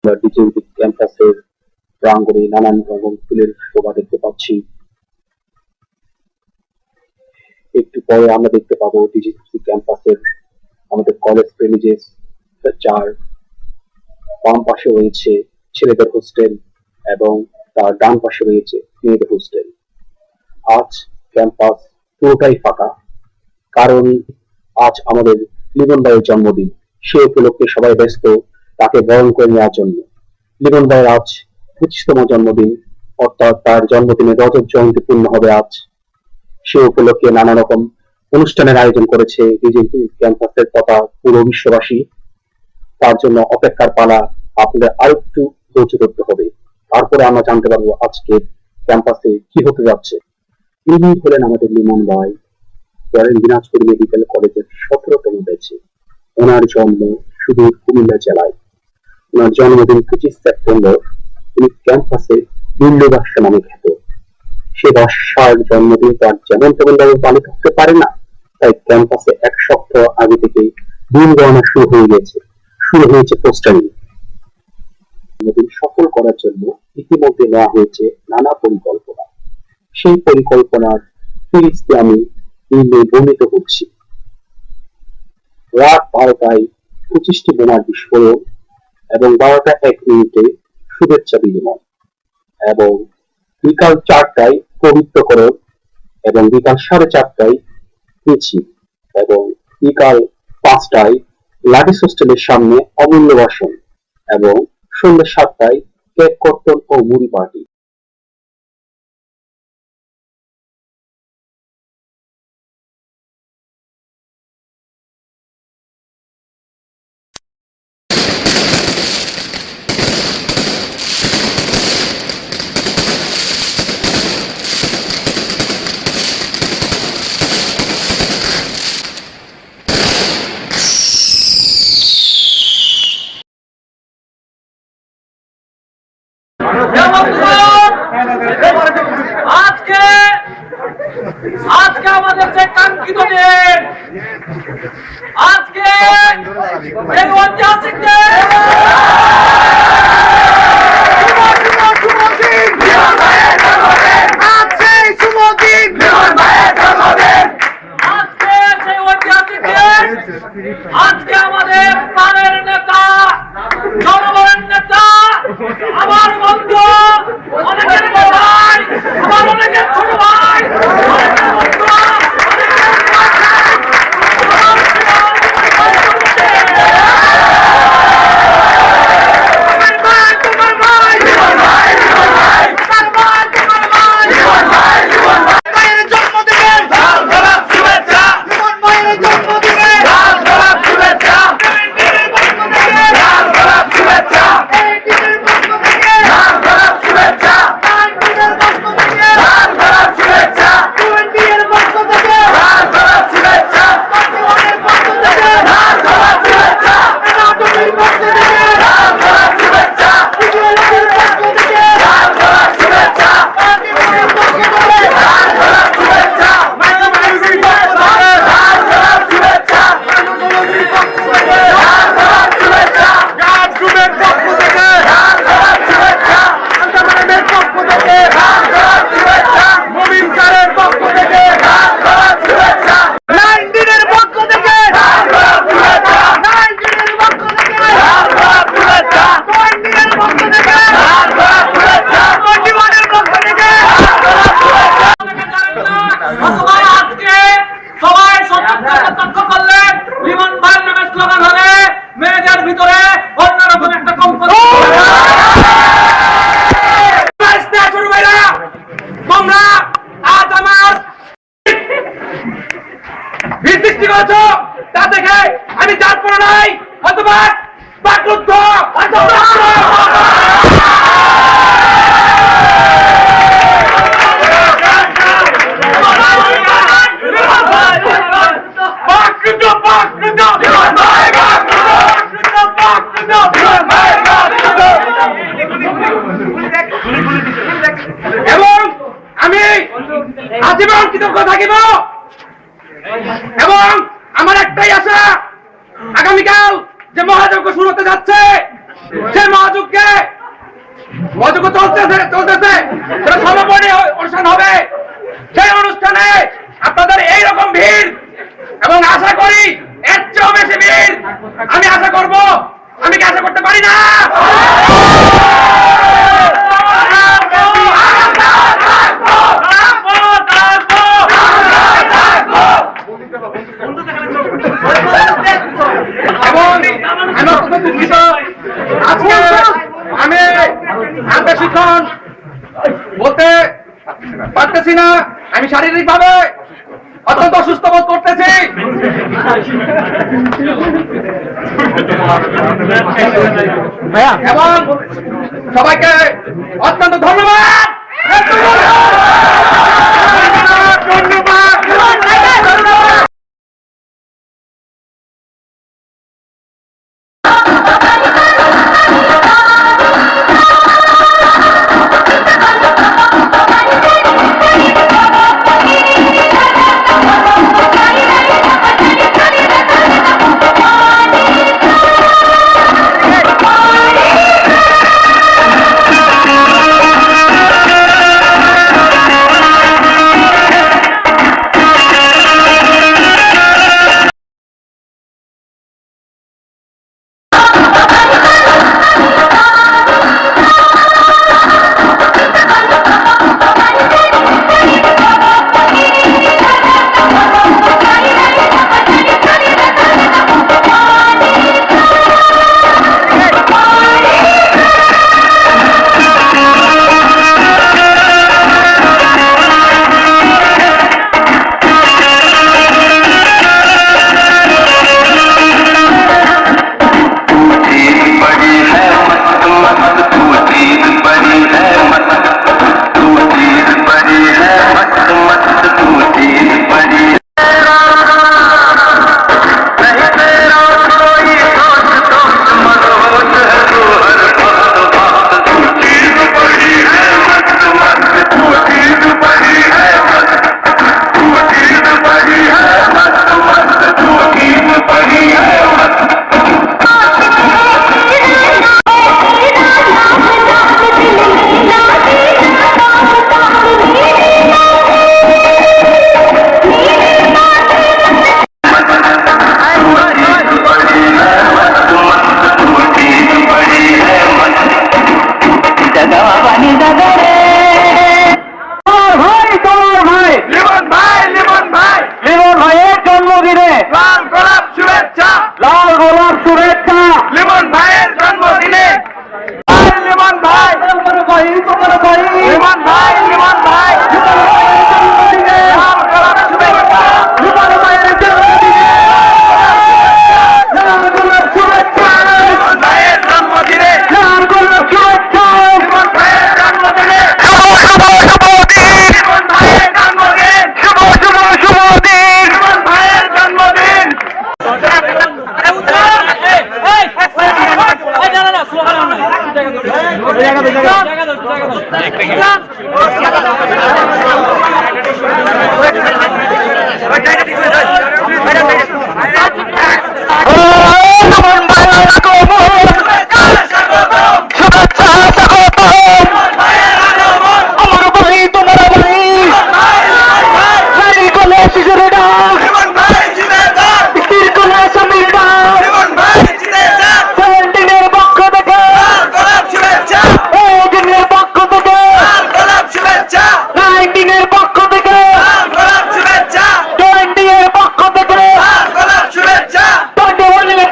Digital ক্যাম্পাসের প্রাঙ্গণে নানান রকম ফুলের শোভা দেখতে পাচ্ছি। একটু পরে আমরা দেখতে পাবো ডিজিটাল ক্যাম্পাসের আমাদের কলেজ প্রেমিজেস, যার বাম পাশে রয়েছে ছেলেদের হোস্টেল এবং তার ডান পাশে রয়েছে মেয়েদের হোস্টেল। আজ ক্যাম্পাস পুরোটাই ফাঁকা, কারণ আজ আমাদের লিমন ভাইয়ের জন্মদিন। সে উপলক্ষে সবাই ব্যস্ত তাকে বরণ করে নেওয়ার জন্য। লিমন ভাইয়ের আজ 25তম জন্মদিন, অর্থাৎ তার জন্মদিনে রজত জয়ন্তী পূর্ণ হবে আজ। সে উপলক্ষে নানা রকম অনুষ্ঠানের আয়োজন করেছে ডিজিটাল ক্যাম্পাসের তথা পুরো বিশ্ববাসী। তার জন্য অপেক্ষার পালা, আপনাদের আরেকটু ধৈর্য ধরতে হবে, তারপরে আমরা জানতে পারবো আজকে ক্যাম্পাসে কি হতে যাচ্ছে। ইনি হলেন আমাদের লিমন ভাই, দিনাজপুর মেডিকেল কলেজের 17তম ব্যাচে। ওনার জন্ম সুদূর কুমিল্লা জেলায়। ওনার জন্মদিন 25 সেপ্টেম্বর। তিনি ক্যাম্পাসে বিল্লবাসা নামে খ্যাত। সে বাসার জন্মদিন তার যেমন তেমন ভাবে পালিত হতে পারে না, তাই ক্যাম্পাসে এক সপ্তাহ আগে থেকে দিন গণনা শুরু হয়েছে পোস্টারিং। জন্মদিন সফল করার জন্য ইতিমধ্যে নেওয়া হয়েছে নানা পরিকল্পনা। সেই পরিকল্পনার ফিরিস্তে আমি বর্ণিত হচ্ছি। রাত 12টায় 25টি বোমার বিস্ফোরণ এবং 12টা 1 মিনিটে শুভেচ্ছা বিনিময়, এবং বিকাল 4টায় পবিত্রকরণ, এবং বিকাল 4:30টায় মিছিল, এবং বিকাল 5টায় লাঠিস হোস্টেলের সামনে অমূল্য ভাষণ, এবং সন্ধ্যা 7টায় কেক কর্তন ও মুড়ি পার্টি। আজকে আজকে আমাদের যে কাঙ্ক্ষিত দিন, আজকে এই ঐতিহাসিক দিন, আজকে আমাদের প্রাণের নেতা, জনগণের নেতা, আমার বন্ধু, অনেকের ভাই, আমার অনেকের ছোট ভাই, অনেকের বন্ধু, তা দেখে আমি তারপর নাই অথবা বাকরুদ্ধ এবং আমি আজীবন কৃতজ্ঞ থাকিব। এবং আমার একটাই আশা, আগামীকাল যে মহাযজ্ঞ শুরু হতে যাচ্ছে সেই মহাযজ্ঞে মহাযজ্ঞ চলতেছে সেটা সমাপনী অনুষ্ঠান হবে। সেই অনুষ্ঠানে আপনাদের এইরকম ভিড় এবং আশা করি এর চেয়েও বেশি ভিড় আমি আশা করব। আমি কি আশা করতে পারি না? আজকে আমি বেশিক্ষণ বলতে পারতেছি না, আমি শারীরিক ভাবে অত্যন্ত অসুস্থ বোধ করতেছি। এবং সবাইকে অত্যন্ত ধন্যবাদ।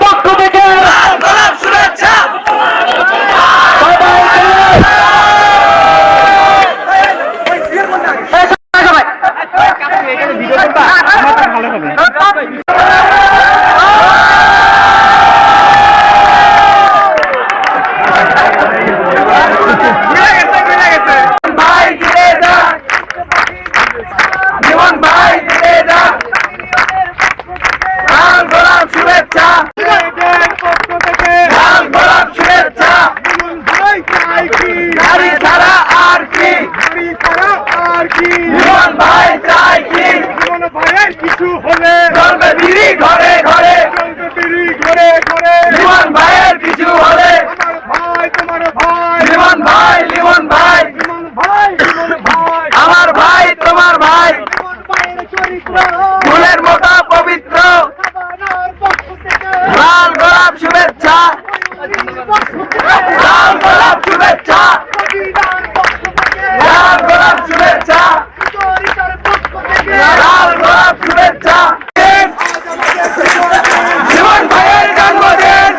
পক্ষ থেকে ফুলের মতো পবিত্র লাল গোলাপ শুভেচ্ছা, লাল গোলাপ শুভেচ্ছা, লাল গোলাপ শুভেচ্ছা, লাল গোলাপ শুভেচ্ছা। জীবন ভাইয়ের জন্মদিন।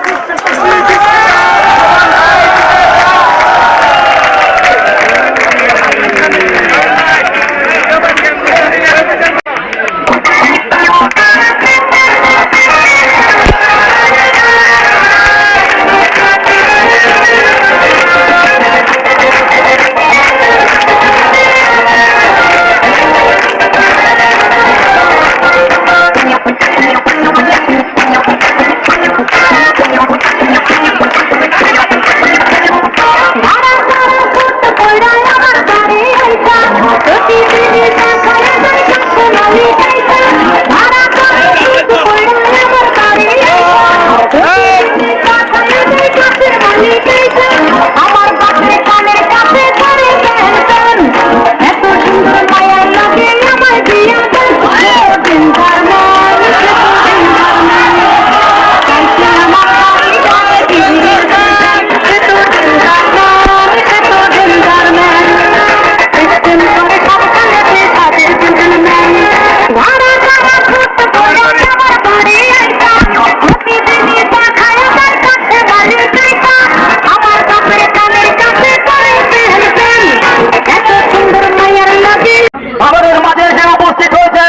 আমাদের মাঝে এসে উপস্থিত হয়েছে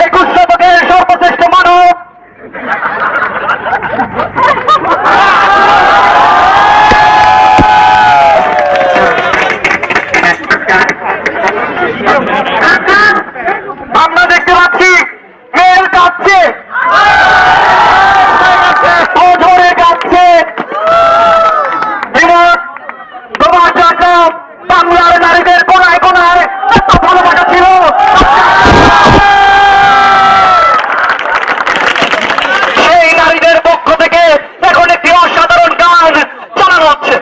21 শতকের সর্বশ্রেষ্ঠ মানব আমরা দেখতে পাচ্ছি মেয়ের কাঁদছে, ধরে কাঁদছে। তোমার জন্য বাংলার নারীদের কোনায় কোনায় এত ভালোবাসা ছিল। সেই নারীদের পক্ষ থেকে এখন একটি অসাধারণ গান চালানো হচ্ছে।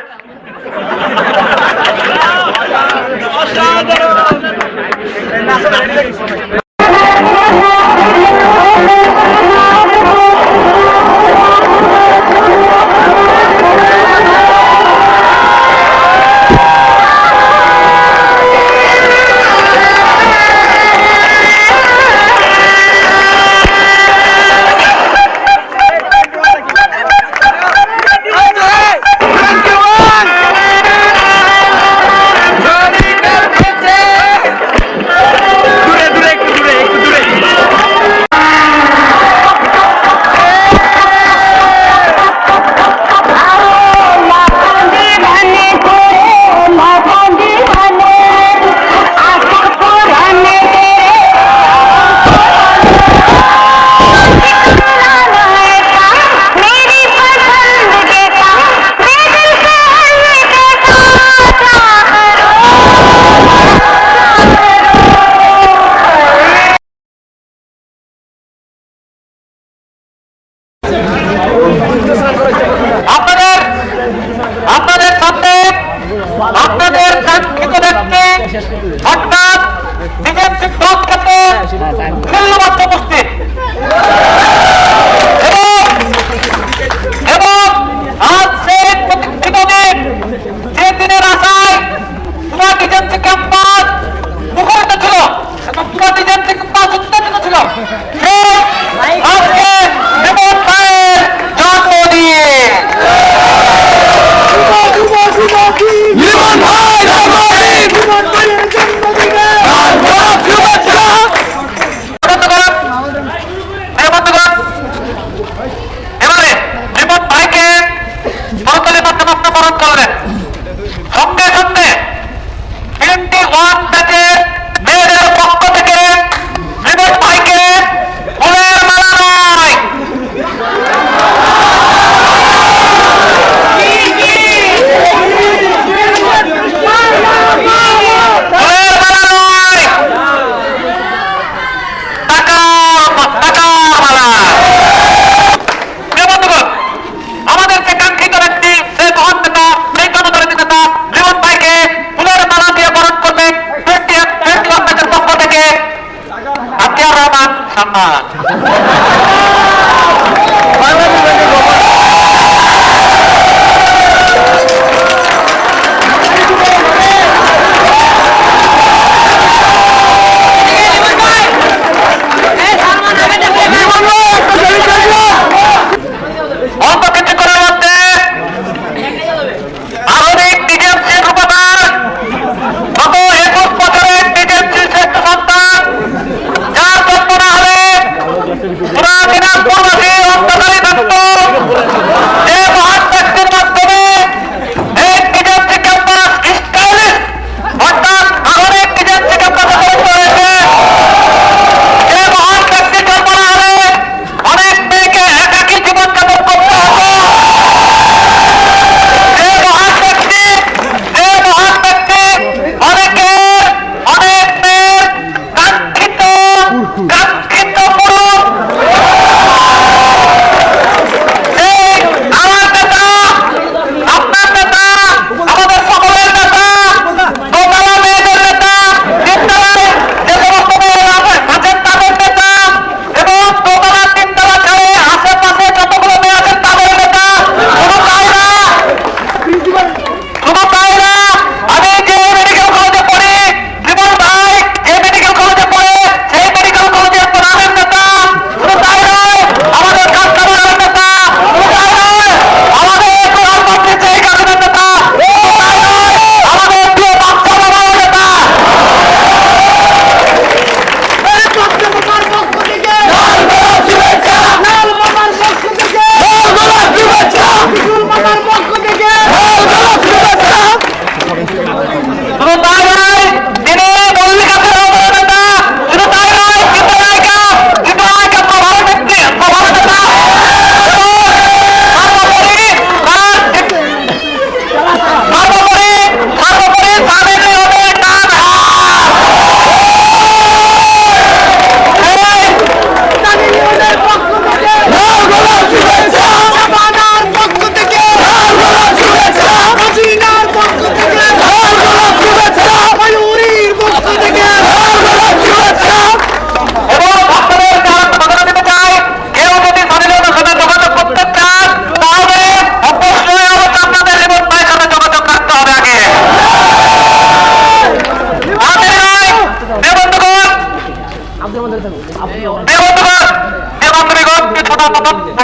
আপনাদের সামনে আপনাদের কাঙ্ক্ষিত ব্যক্তি অর্থাৎ বিজেপি দল ক্ষেত্রে মূল্যবান উপস্থিত এবং আজ সেই প্রতীক্ষিত দিন, যে দিনের আশায় তোমার বিজেপি ক্যাম্পাস মুখরিত ছিল এবং তোমার বিজেপি ক্যাম্পাস উত্তেজিত ছিল, আজকে জীবন ভাইয়ের জন্মদিন। জীবন ভাই জন্মদিন, জীবন ভাইয়ের জন্মদিনে শুভেচ্ছা। এবারে জীবন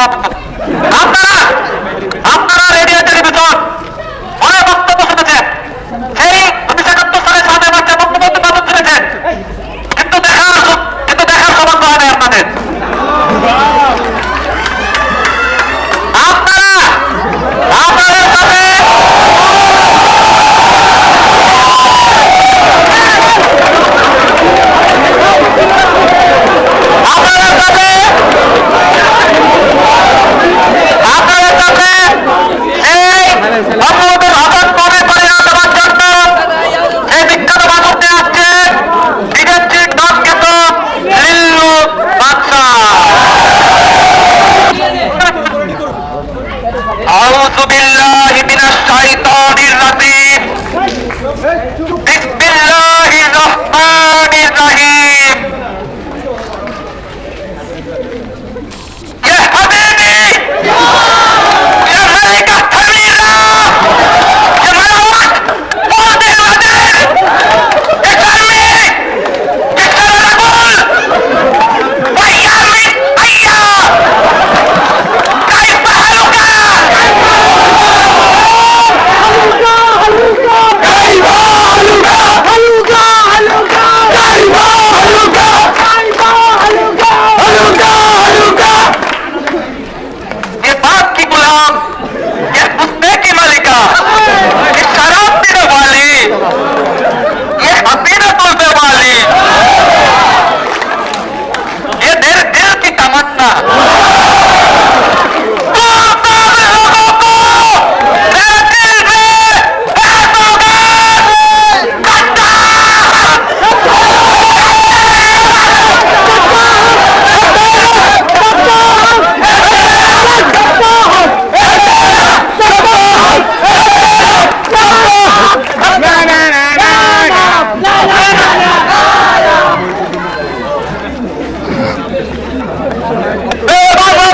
আপনারা আপনারা রেডিও টেলিভিশন অনেক বক্তব্য শুনেছেন, সেই 1971 সালে 7 মার্চে বঙ্গবন্ধু বাবু শুনেছেন, কিন্তু দেখার সৌভাগ্য হয় নাই আপনাদের। আপনাদের সাথে এই বঙ্গবন্ধুর হঠাৎ করে পরিণত দেওয়ার জন্য এই বিখ্যাত ভাষণে আসছেন বিদেশি নক্ষেত লিল্লু বাদশাহ। আউযু বিল্লাহি মিনাশ শাইতানির রাজিম। বিসমিল্লাহির রহমানির রহিম। ইয়া হাবিবি ইয়া মালিকা তামিরা ইয়া মালাওয়াত ওয়াদিল ওয়াদিল ইসলামি ইসলামুল ওয়াইয়ামিন আইয়া কাইফা হালুকা ये बाप की गुलाम, ये हुस्ने की मालिका, ये शराब पीने वाली, ये हसीना तुलने वाली, ये मेरे दिल की तमन्ना। लोगों को मेरे दिल में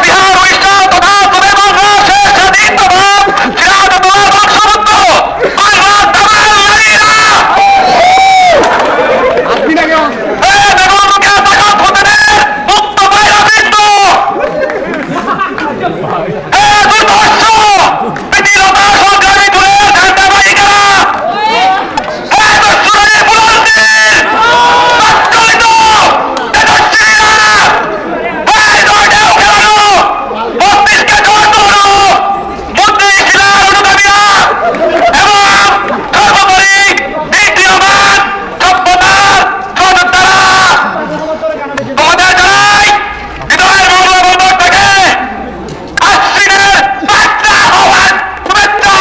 बिहार उड़ीसा तथा तुम्हें बांग्ला से सदी तमाम सिराज तुम्हारा बख्श मुक्तो बांग्ला तमाम लड़ीरा দেখুন কে টাকা খোঁজে মুক্ত বাইরা বিন্দু দুর্ধর্ষ বিধিলতা সংগ্রামী তুলে ঝান্ডা বাহিকা দস্যুরানি বুলন্দির তৎকালিত তেজস্বীরা জয়দেও খেলানো মস্তিষ্কে জয় তোলো মন্ত্রী শিলার অনুগামীরা এবং সর্বোপরি দ্বিতীয়বার সভ্যতার সদস্যরা তোমাদের জানাই হৃদয়ের বাংলা বন্দর থেকে আশ্বিনের বাচ্চা হওয়ার শুভেচ্ছা।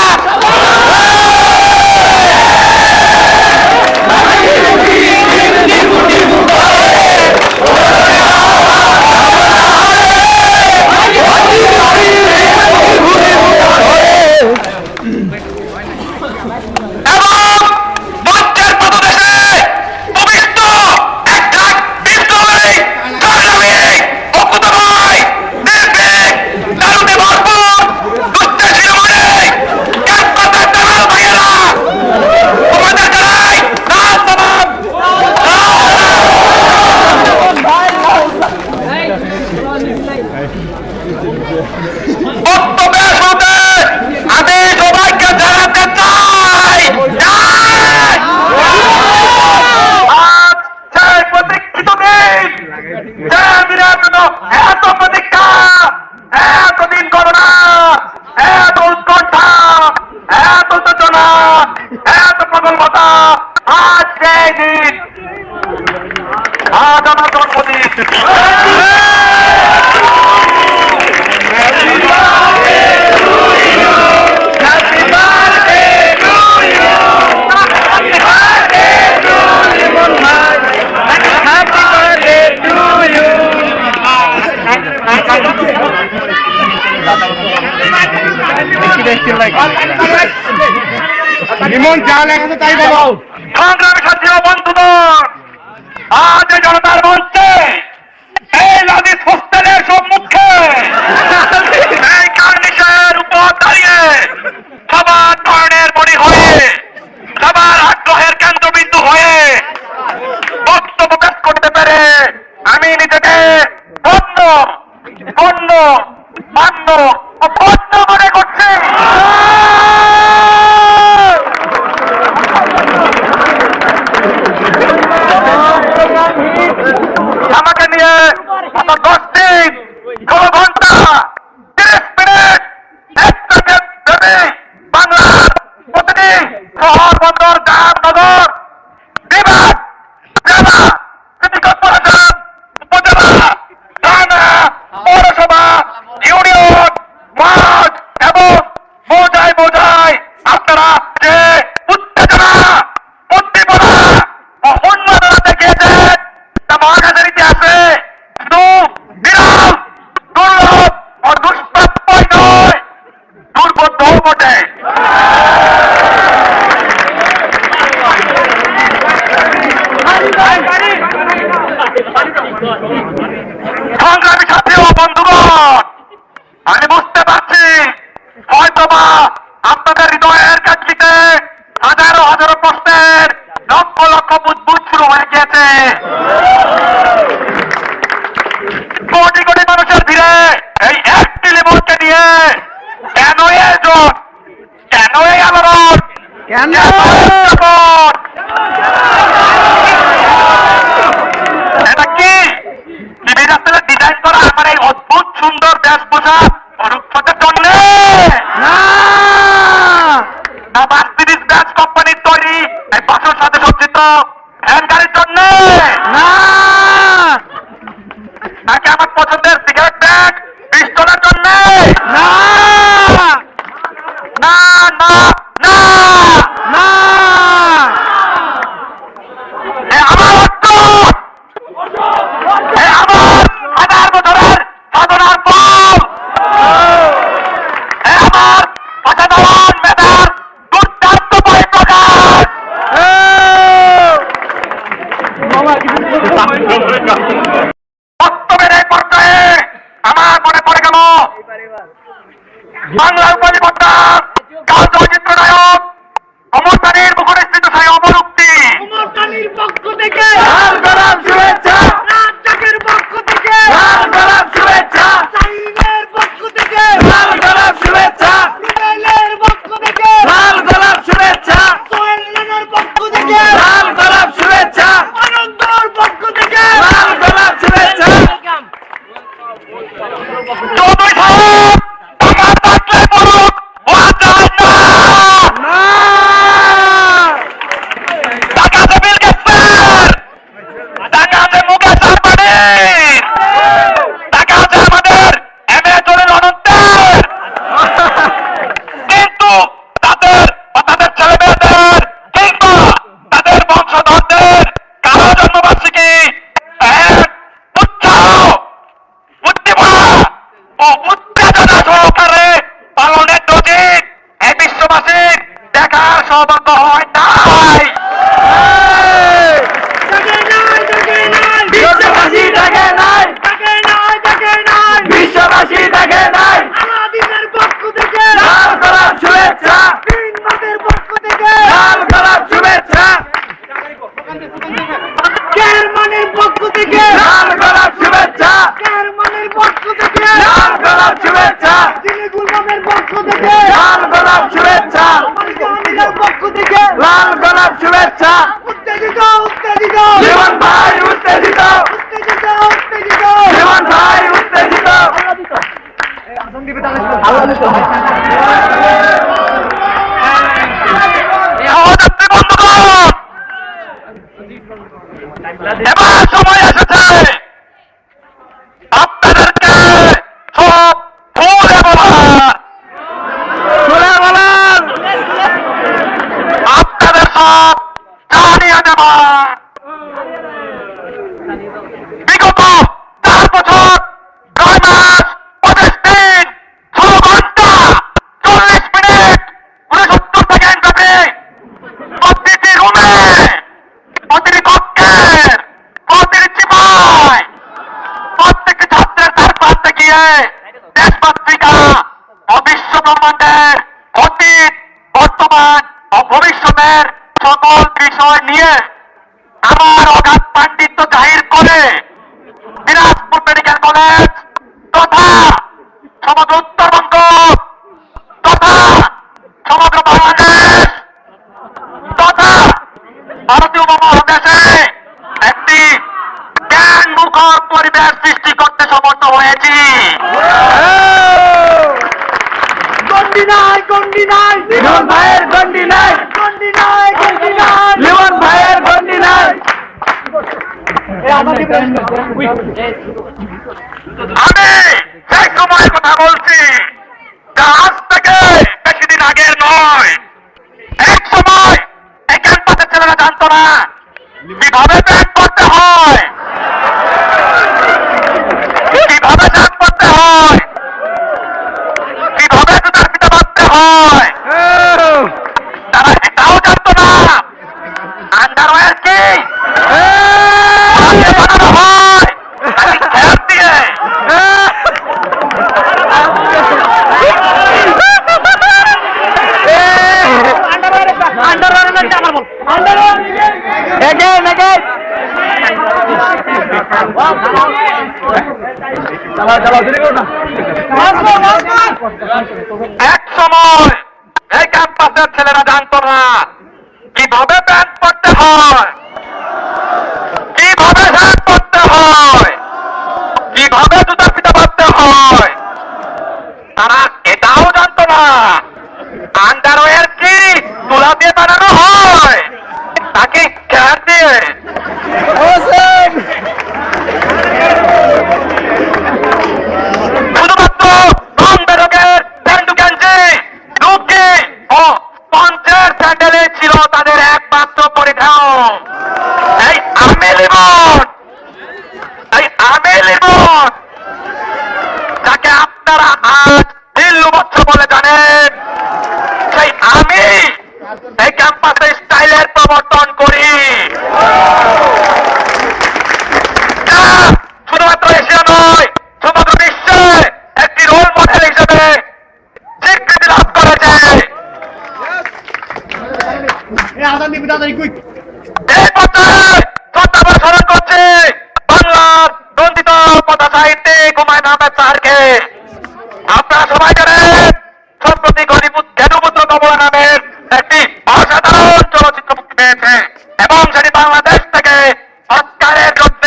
এবং মঞ্চের পদদেশে পবিত্র এক লাখ বিপ্লবী সংগ্রামী অকুতভয় নির্ভীক দারুণে ভরপুর দুঃখে শিরোমণি ক্যাম্পাসের দালাল ভাইয়েরা তোমাদের জানাই লাল সালাম। বক্তব্যের শুরুতে আমি সবাইকে জানাতে চাই আজ সেই প্রতীক্ষিত দিন, যে দিনের জন্য এত প্রতীক্ষা, এতদিন গণনা, এত উৎকণ্ঠা, এত যোজনা, এত প্রগল্ভতা, আজ সেই দিন, আজ আমার জন্মদিন। সংগ্রামী সাথী ও বন্ধুগণ, আজ এই জনতার মঞ্চে এই লাদিস হোস্টেলের সম্মুখে এই কার্নিশের উপর দাঁড়িয়ে সবার নয়নের মণি হয়ে, সবার আগ্রহের কেন্দ্রবিন্দু হয়ে বক্তব্য পেশ করতে পেরে আমি নিজেকে ধন্য ধন্য সংগ্রামী সাথী ও বন্ধুগণ, আমি বুঝতে পারছি হয়তোবা আপনাদের হৃদয়ের কাছে হাজারো হাজারো প্রশ্নের লক্ষ লক্ষ বুদবুদ শুরু হয়ে গিয়েছে। কোটি কোটি মানুষের ভিড়ে এই একটি লিমনকে নিয়ে কেন এই আয়োজন, কেন এই আলোড়ন, কেন এটা কি টিভি রাস্তায় ডিজাইন করা আমার এই অদ্ভুত সুন্দর বেশভূষা অনুচ্ছেদের জন্য না মার্সিডিজ ব্যাচ কোম্পানির তৈরি এই বাসের সাথে সজ্জিত ভ্যান গাড়ির জন্য নাকি আমার পছন্দের সিগারেট ব্যাগ পিস্তলের জন্য? না না না না না, আমার অর্থ আমার হাজার বছরের সাধনার ফল, আমার অসাধারণ মেধার দুর্দান্ত পরিপ্রকাশ। বর্তমানের এই পর্যায়ে আমার মনে পড়ে গেল বাংলার উপনিবদ্ধা কাল চলচ্চিত্র নায়ক অমর খানের মুখনিসৃত সেই অমর উক্তি, অমর খানের পক্ষ থেকে লাল গোলাপ শুভেচ্ছা, রাজ্জাকের পক্ষ থেকে লাল গোলাপ শুভেচ্ছা, সাইনের পক্ষ থেকে লাল গোলাপ শুভেচ্ছা, রুবেলের পক্ষ থেকে লাল গোলাপ শুভেচ্ছা, সোহেল রানার পক্ষ থেকে লাল গোলাপ শুভেচ্ছা, আনন্দর পক্ষ থেকে লাল গোলাপ শুভেচ্ছা। চৌধুরী সাহেব আমার বাচ্চায় পড়ুক ও যায় না, টাকা আছে বিল গেটসের, টাকা আছে মুকেশ আম্বানির, টাকা আছে আমাদের এমএ জলিল অনন্তের, কিন্তু তাদের বা তাদের ছেলে মেয়েদের কিংবা তাদের বংশধরদের কারো জন্মবার্ষিকী এক উৎসাহ উদ্দীপনা ও উত্তেজনা সহকারে পালনের নজির এই বিশ্ববাসীর দেখার সৌভাগ্য হয় নাই। বিশ্ববাসী দেখে নাই, বিশ্ববাসী দেখে নাই, আলাদিনের পক্ষ থেকে লাল গোলাপ শুভেচ্ছা, তিনবাদের পক্ষ থেকে লাল গোলাপ শুভেচ্ছা, চেয়ারম্যানের পক্ষ থেকে লাল গোলাপ শুভেচ্ছা, চেয়ারম্যানের পক্ষ থেকে লাল গোলাপ শুভেচ্ছা, দিনে গুলবামের পক্ষ থেকে লাল গোলাপ শুভেচ্ছা, জাহাঙ্গীরের পক্ষ থেকে লাল গোলাপ শুভেচ্ছা। উত্তেজিত উত্তেজিত জীবন ভাই উত্তেজিত, উত্তেজিত উত্তেজিত জীবন ভাই উত্তেজিত। সহযাত্রী বন্ধুগণ, এবার সময় এসেছে আপনাদেরকে সব খুলে বলার, আপনাদের সব জানিয়ে দেবার। বিগত 4 বছর 9 মাস 25 দিন 16 ঘন্টা 40 মিনিট 69 সেকেন্ড ব্যাপী প্রতিটি রুমে, প্রতিটি কক্ষের, প্রতিটি চিপায়, প্রত্যেকটি ছাত্রের তার প্রান্তে গিয়ে দেশ পত্রিকা ও বিশ্ব ব্রহ্মাণ্ডের অতীত, বর্তমান ও ভবিষ্যতের সকল বিষয় নিয়ে আমার অগাধ পাণ্ডিত্য জাহির করে দিনাজপুর মেডিকেল কলেজ তথা সমগ্র উত্তরবঙ্গ তথা সমগ্র বাংলাদেশ তথা ভারতীয় উপমহাদেশে একটি জ্ঞান মুখর পরিবেশ সৃষ্টি করতে সমর্থ হয়েছি। গন্ডি নাই গন্ডি নাই লিমন ভাইয়ের গন্ডি নাই, গন্ডি নাই গন্ডি নাই লিমন ভাইয়ের গন্ডি নাই। আমাদের আমি সেই সময়ের কথা বলছি, যা আজ থেকে বেশি দিন আগের নয়। এক সময় এই ক্যাম্পাসের ছেলেরা জানতো না কিভাবে ব্যাগ করতে হয়, কিভাবে ব্যাগ করতে হয়, কিভাবে জুতার ফিতা বাঁধতে হয়। তারা এটাও জানতো না আন্ডারওয়্যার কি। এক সময় এই ক্যাম্পাসের ছেলেরা জানতো না কিভাবে প্যান্ট পরতে হয়, কিভাবে শার্ট পরতে হয়, কিভাবে জুতা ফিতা পরতে হয়। তারা এটাও জানতো না আন্ডারওয়্যার কি তুলা দিয়ে বানানো হয় নাকি খেয়ার দিয়ে। শুধুমাত্র কম বেরোগের স্যান্ডু গেঞ্জি, লুঙ্গি ও পঞ্চের স্যান্ডেলে ছিল তাদের একমাত্র পরিধান। এই আমি লিমন, এই আমি লিমন যাকে আপনারা আজ দিল্লু বচ্চ বলে জানেন, সেই আমি এই ক্যাম্পাসে স্টাইলের প্রবর্তন করি। শুধুমাত্র এশিয়া নয়, সমগ্র বিশ্বে একটি রোল মডেল হিসেবে স্বীকৃতি লাভ করেছে। এই পর্যায়ে শ্রদ্ধাভরে স্মরণ করছি বাংলার নন্দিত কথা সাহিত্যিক হুমায়ুন আহমেদ স্যারকে। আপনারা সবাই জানেন সম্প্রতি ঘনীভূত কমলা নামের একটি অসাধারণ চলচ্চিত্র মুক্তি পেয়েছে এবং সেটি বাংলাদেশ থেকে অস্কারের জন্য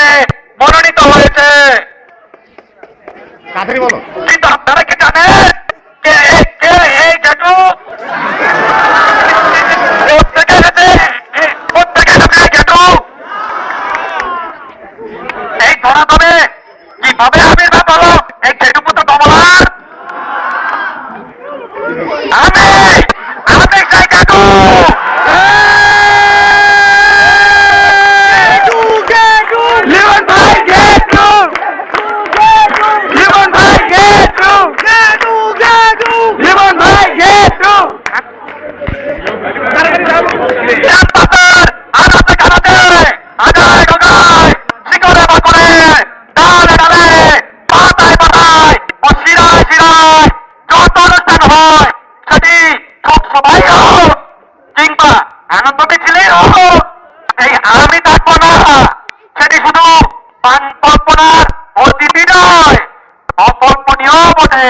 মনোনীত হয়েছে। কিন্তু আপনারা কি জানেন কে কে এই জেঠু কোথেকে এসেছে, কোথেকে এসেছে এই জেঠু? এই ধরা তবে কিভাবে আবির্ভাব হলো এই জেঠুপুত্র কমলার? আমি সেই জেঠু। লিমন ভাই জেঠু, লিমন ভাই জেঠু, লিমন ভাই জেঠু। ক্যাম্পাসের আনাচে কানাচে, আগায় গগায়, শিকড়ে বাকড়ে, ডালে ডালে, পাতায় পাতায় ও শিরায় শিরায় যত অনুষ্ঠান হয় সেটি সবসময় হোক কিংবা আনন্দ মিছিলেই হোক, এই আমি থাকবো না। সেটি শুধু কল্পনার অতিথি নয়, অকল্পনীয় বটে।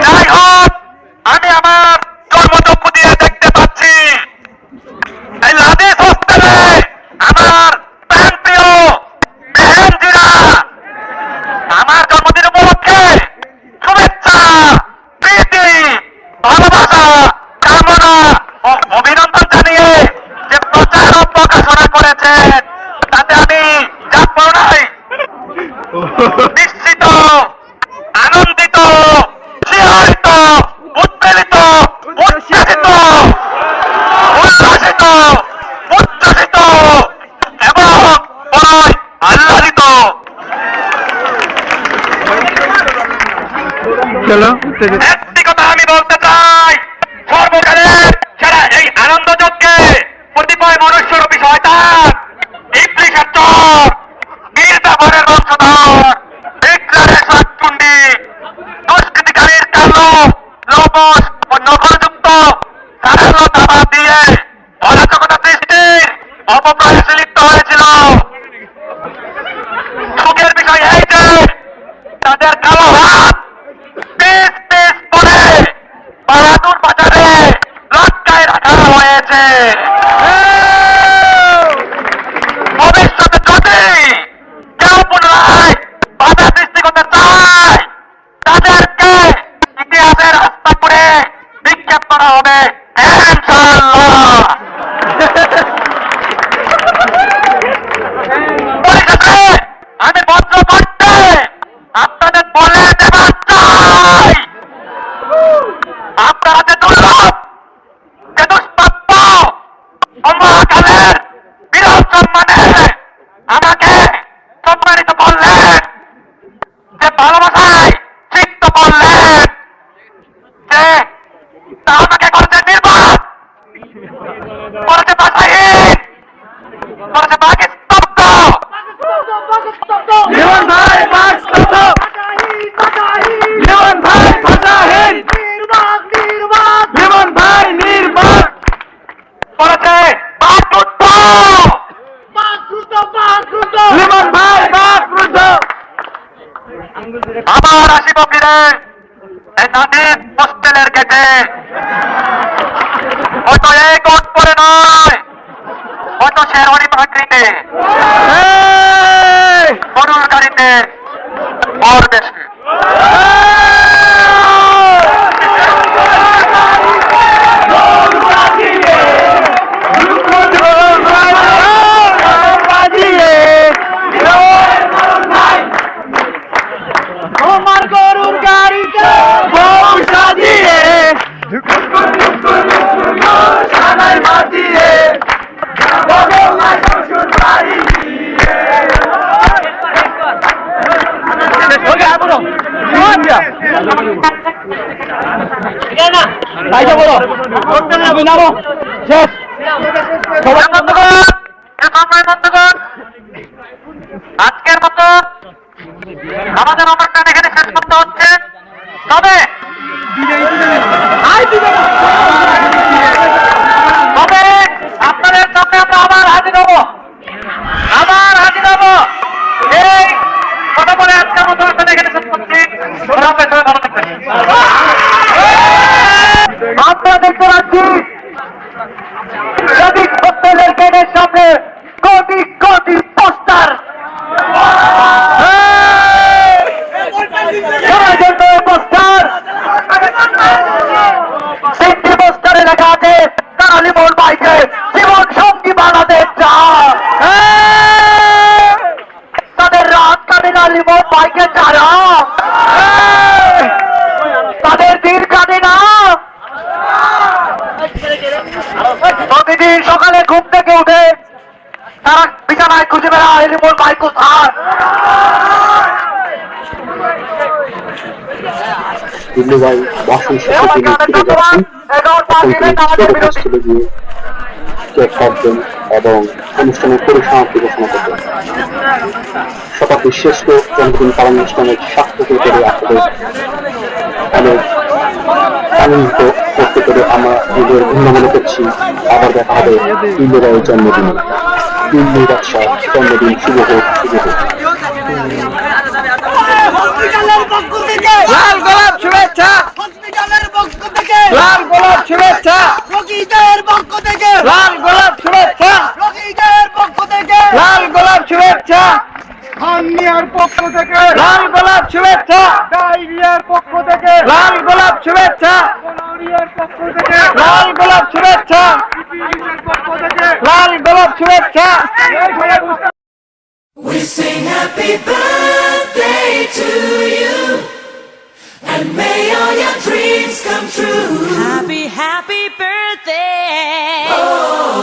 যাই হোক, আমি আমার জন্মচক্ষু দিয়ে দেখতে পাচ্ছি এই লাদিস হোস্টেলে আমার প্রাণপ্রিয় মেহেন্দিরা আমার জন্মদিন উপলক্ষে শুভেচ্ছা, প্রীতি, ভালোবাসা, কামনা ও অভিনন্দন জানিয়ে যে প্রচার ও প্রকাশনা করেছেন তাতে আমি যা নাই নিশ্চিত, আনন্দিত, শিহরিত, উদ্বেলিত, উচ্ছ্বাসিত, উল্লাসিত, উচ্ছ্বাসিত এবং বড়ই আহ্লাদিত। একটি কথা আমি বলতে চাই, সর্বকালের সেরা এই আনন্দ যজ্ঞে কতিপয় মনুষ্যরূপী শয়তান, ইবলিশের চর, নির্যাতনের বংশধর, বিগ্রহের শাকচুন্ডি, দুষ্কৃতিকারীর কালো, লোমশ ও নখরযুক্ত ধারালো দাবা দিয়ে অরাজকতা সৃষ্টির অপপ্রয়াসে লিপ্ত হয়েছিল। সুখের বিষয় এই যে তাদের কালো হাত পিস পিস করে বাহাদুর বাজারে লটকায় রাখা হয়েছে। ভবিষ্যতে যদি কেউ পুনরায় বাধা সৃষ্টি করতে চায় তাদেরকে ইতিহাসের রাস্তা করে নিক্ষেপ করা হবে ইনশাআল্লাহ। পরিশেষে আমি বজ্র কণ্ঠে আপনাদের বলে দেবার চাই, আপনারা যে দুর্লভ, যে দুষ্প্রাপ্য অমহাকালের বিরল সম্মানে আমাকে সম্মানিত করলেন, যে ভালোবাসায় সিক্ত করলেন, যে তা আমাকে করতে নির্বাক, করেছে ভাষাহীন, করেছে বাঘ স্তব্ধ। লিমন ভাই বাঘ স্তব্ধ, লিমন ভাই ভাষাহীন, লিমন ভাই নির্বাক, করেছে বাঘ যুদ্ধ। লিমন ভাই বাঘ ক্রুদ্ধ। আবার আসিব ফিরে এই নানির হোস্টেলের গেটে, হয়তো এই কোট পরে নয়, হয়তো শেরওয়ানি পাগড়িতে, গরুর গাড়িতে, বর বেশে। তোমার গরুর গাড়িতে বউ সাজিয়ে সানাই বাজিয়ে বগলা শ্বশুর বাড়ি আজকের মতো আমাদের অনুষ্ঠান এখানে শেষ করতে হচ্ছে, তবে তবে আপনাদের সামনে আমরা আবার হাজির হব, এই কথা বলে আজকের মতো অনুষ্ঠান এখানে শেষ করছি। ভালো থাকবেন। আমরা দেখতে পাচ্ছি শহীদ হোস্টেলের গেটের সামনে কোটি কোটি পোস্টার। পোস্টার তিনটি পোস্টারে লেখা আছে তারা লিমন ভাইকে জীবন সঙ্গী বানাতে চায়, তাদের রাত কাটে না লিমন ভাইকে ছাড়া, তাদের দিন কাটে না। প্রতিদিন সকালে ঘুম থেকে উঠে তারা বিছানায় খুঁজে বেড়ায় লিমন ভাই কোথায়। দিল্লিবাই বাসন শেষে তিনি ফিরে যাচ্ছেন। তখন তিনি ছোট হোস্টেলে গিয়ে কেক কাটবেন এবং অনুষ্ঠানের পরিসমাপ্তি ঘোষণা করবেন। শতাব্দীর শ্রেষ্ঠ জন্মদিন পালন অনুষ্ঠানের সার্থক করে আপনাদের অনেক আনন্দিত করতে পেরে আমরা নিজের ভিন্ন মনে করছি। আবার দেখা হবে দিল্লিবাইয়ের জন্মদিনে। দিল্লি বাদশাহ জন্মদিন শুভ হোক, শুভ হোক। হসপিটালের পক্ষ থেকে লাল গোলাপ শুভেচ্ছা, হসপিটালের পক্ষ থেকে লাল গোলাপ শুভেচ্ছা, রোগীদের পক্ষ থেকে লাল গোলাপ শুভেচ্ছা, রোগীদের পক্ষ থেকে লাল গোলাপ শুভেচ্ছা, খানিয়ার পক্ষ থেকে লাল গোলাপ শুভেচ্ছা, ডায়রিয়ার পক্ষ থেকে লাল গোলাপ শুভেচ্ছা, গোnorrheaর পক্ষ থেকে লাল গোলাপ শুভেচ্ছা, সিপিএমের পক্ষ থেকে লাল গোলাপ শুভেচ্ছা। We sing happy birthday to you, and may all your dreams come true. Happy, happy birthday. Oh,